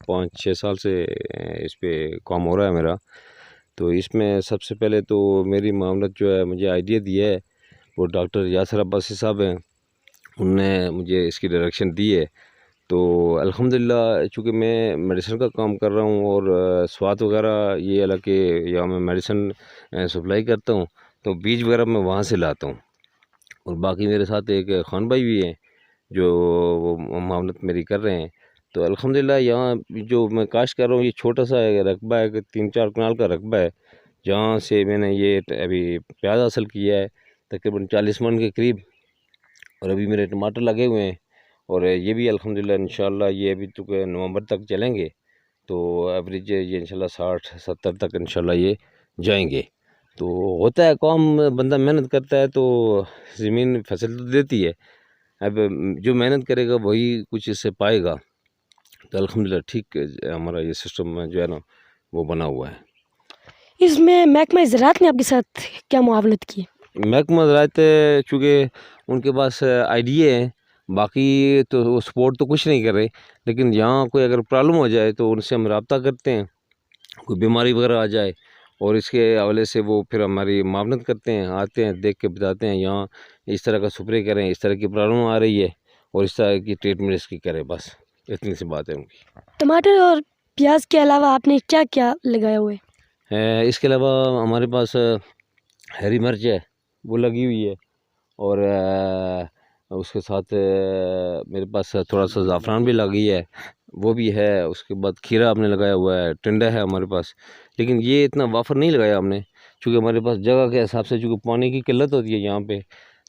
5-6 سال سے اس پہ کام ہو رہا ہے میرا. تو اس میں سب سے پہلے تو میری معاونت جو ہے مجھے آئیڈیا دیا ہے وہ ڈاکٹر یاسر عباسی صاحب ہیں. انہوں نے مجھے اس کی ڈائریکشن دی ہے. تو الحمدللہ چونکہ میں میڈیسن کا کام کر رہا ہوں اور سوات وغیرہ یہ علاقے یا میں میڈیسن سپلائی کرتا ہوں تو بیج وغیرہ میں وہاں سے لاتا ہوں. اور باقی میرے ساتھ ایک خان بھائی بھی ہیں جو معاونت میری کر رہے ہیں. تو الحمدللہ یہاں جو میں کاشت کر رہا ہوں یہ چھوٹا سا رقبہ ہے کہ 3-4 کنال کا رقبہ ہے جہاں سے میں نے یہ ابھی پیاز حاصل کیا ہے تقریباً 40 من کے قریب. اور ابھی میرے ٹماٹر لگے ہوئے ہیں اور یہ بھی الحمدللہ انشاءاللہ یہ ابھی تو نومبر تک چلیں گے تو ایوریج یہ انشاءاللہ 60-70 تک انشاءاللہ یہ جائیں گے. تو ہوتا ہے کام بندہ محنت کرتا ہے تو زمین فصل تو دیتی ہے. اب جو محنت کرے گا وہی کچھ اس سے پائے گا. تو الحمدللہ ٹھیک ہمارا یہ سسٹم جو ہے نا وہ بنا ہوا ہے. اس میں محکمہ زراعت نے آپ کے ساتھ کیا معاونت کی؟ محکمہ زراعت چونکہ ان کے پاس آئیڈیا ہے باقی تو وہ سپورٹ تو کچھ نہیں کر رہے لیکن یہاں کوئی اگر پرابلم ہو جائے تو ان سے ہم رابطہ کرتے ہیں. کوئی بیماری وغیرہ آ جائے اور اس کے حوالے سے وہ پھر ہماری معاونت کرتے ہیں, آتے ہیں, دیکھ کے بتاتے ہیں یہاں اس طرح کا سپرے کریں, اس طرح کی پرابلم آ رہی ہے اور اس طرح کی ٹریٹمنٹ اس کی کریں. بس اتنی سی بات ہے ان کی. ٹماٹر اور پیاز کے علاوہ آپ نے کیا کیا لگایا ہوئے؟ اس کے علاوہ ہمارے پاس ہری مرچ ہے وہ لگی ہوئی ہے اور اس کے ساتھ میرے پاس تھوڑا سا زعفران بھی لگی ہے وہ بھی ہے. اس کے بعد کھیرا ہم نے لگایا ہوا ہے, ٹنڈا ہے ہمارے پاس لیکن یہ اتنا وافر نہیں لگایا ہم نے چونکہ ہمارے پاس جگہ کے حساب سے چونکہ پانی کی قلت ہوتی ہے یہاں پہ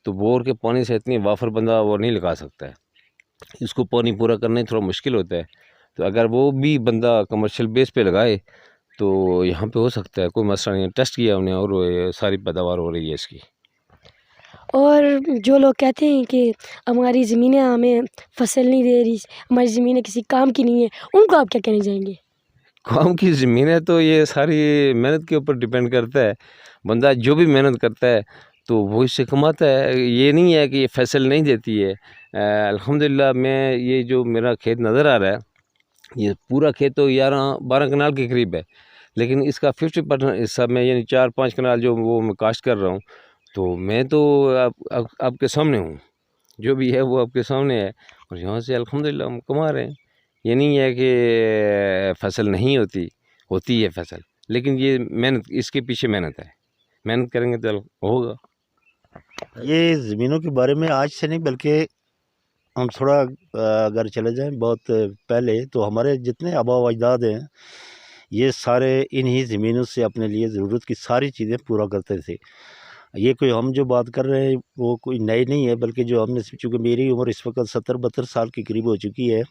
تو بور کے پانی سے اتنی وافر بندہ وہ نہیں لگا سکتا ہے. اس کو پانی پورا کرنا ہی تھوڑا مشکل ہوتا ہے. تو اگر وہ بھی بندہ کمرشل بیس پہ لگائے تو یہاں پہ ہو سکتا ہے, کوئی مسئلہ نہیں ہے. ٹیسٹ کیا ہم نے اور ساری پیداوار ہو رہی ہے اس کی. اور جو لوگ کہتے ہیں کہ ہماری زمینیں ہمیں فصل نہیں دے رہی, ہماری زمینیں کسی کام کی نہیں ہیں, ان کو آپ کیا کہنے چاہیں گے؟ قوم کی زمین ہے تو یہ ساری محنت کے اوپر ڈپینڈ کرتا ہے. بندہ جو بھی محنت کرتا ہے تو وہ اس سے کماتا ہے. یہ نہیں ہے کہ یہ فصل نہیں دیتی ہے. الحمدللہ میں یہ جو میرا کھیت نظر آ رہا ہے یہ پورا کھیت تو 11-12 کنال کے قریب ہے لیکن اس کا 50% حصہ میں یعنی 4-5 کنال جو وہ میں کاشت کر رہا ہوں. تو میں تو آپ کے سامنے ہوں, جو بھی ہے وہ آپ کے سامنے ہے اور یہاں سے الحمدللہ ہم کما رہے ہیں. یہ نہیں ہے کہ فصل نہیں ہوتی ہے فصل, لیکن یہ محنت, اس کے پیچھے محنت ہے. محنت کریں گے تو ہوگا. یہ زمینوں کے بارے میں آج سے نہیں بلکہ ہم تھوڑا اگر چلے جائیں بہت پہلے تو ہمارے جتنے آبا و اجداد ہیں یہ سارے انہی زمینوں سے اپنے لیے ضرورت کی ساری چیزیں پورا کرتے تھے. یہ کوئی ہم جو بات کر رہے ہیں وہ کوئی نئی نہیں ہے بلکہ جو ہم نے, چونکہ میری عمر اس وقت 70-72 سال کے قریب ہو چکی ہے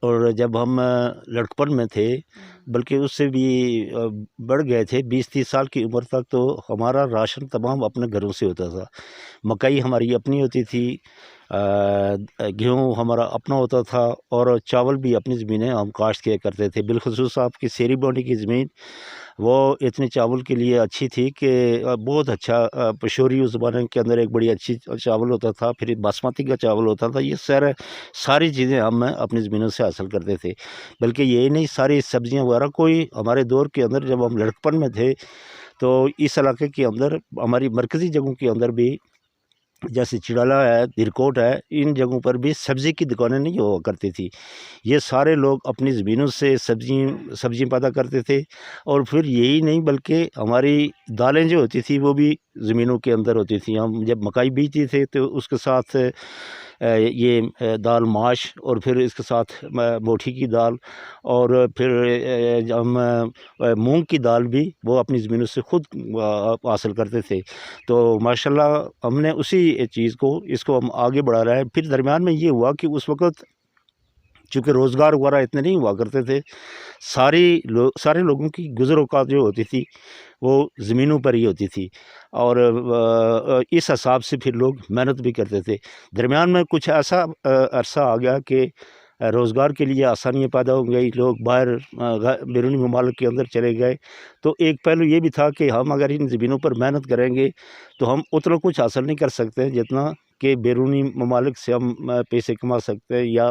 اور جب ہم لڑکپن میں تھے بلکہ اس سے بھی بڑھ گئے تھے 20-30 سال کی عمر تک تو ہمارا راشن تمام اپنے گھروں سے ہوتا تھا. مکئی ہماری اپنی ہوتی تھی, گیہوں ہمارا اپنا ہوتا تھا اور چاول بھی اپنی زمینیں ہم کاشت کیا کرتے تھے. بالخصوص آپ کی سیری بونڈی کی زمین وہ اتنے چاول کے لیے اچھی تھی کہ بہت اچھا پشوری اس زمانے کے اندر ایک بڑی اچھی چاول ہوتا تھا, پھر باسمتی کا چاول ہوتا تھا. یہ ساری چیزیں ہم اپنی زمینوں سے حاصل کرتے تھے. بلکہ یہی نہیں, ساری سبزیاں وغیرہ کوئی ہمارے دور کے اندر جب ہم لڑکپن میں تھے تو اس علاقے کے اندر ہماری مرکزی جگہوں کے اندر بھی جیسے چڑالہ ہے, درکوٹ ہے, ان جگہوں پر بھی سبزی کی دکانیں نہیں ہوا کرتی تھی. یہ سارے لوگ اپنی زمینوں سے سبزی پیدا کرتے تھے. اور پھر یہی نہیں بلکہ ہماری دالیں جو ہوتی تھی وہ بھی زمینوں کے اندر ہوتی تھیں. ہم جب مکئی بیجتے تھے تو اس کے ساتھ یہ دال ماش اور پھر اس کے ساتھ موٹھی کی دال اور پھر ہم مونگ کی دال بھی وہ اپنی زمینوں سے خود حاصل کرتے تھے. تو ماشاءاللہ ہم نے اسی چیز کو اس کو ہم آگے بڑھا رہے ہیں. پھر درمیان میں یہ ہوا کہ اس وقت چونکہ روزگار وغیرہ اتنے نہیں ہوا کرتے تھے, سارے لوگوں کی گزر اوقات جو ہوتی تھی وہ زمینوں پر ہی ہوتی تھی اور اس حساب سے پھر لوگ محنت بھی کرتے تھے. درمیان میں کچھ ایسا عرصہ آ گیا کہ روزگار کے لیے آسانیاں پیدا ہو گئی, لوگ باہر بیرونی ممالک کے اندر چلے گئے. تو ایک پہلو یہ بھی تھا کہ ہم اگر ان زمینوں پر محنت کریں گے تو ہم اتنا کچھ حاصل نہیں کر سکتے جتنا کہ بیرونی ممالک سے ہم پیسے کما سکتے ہیں یا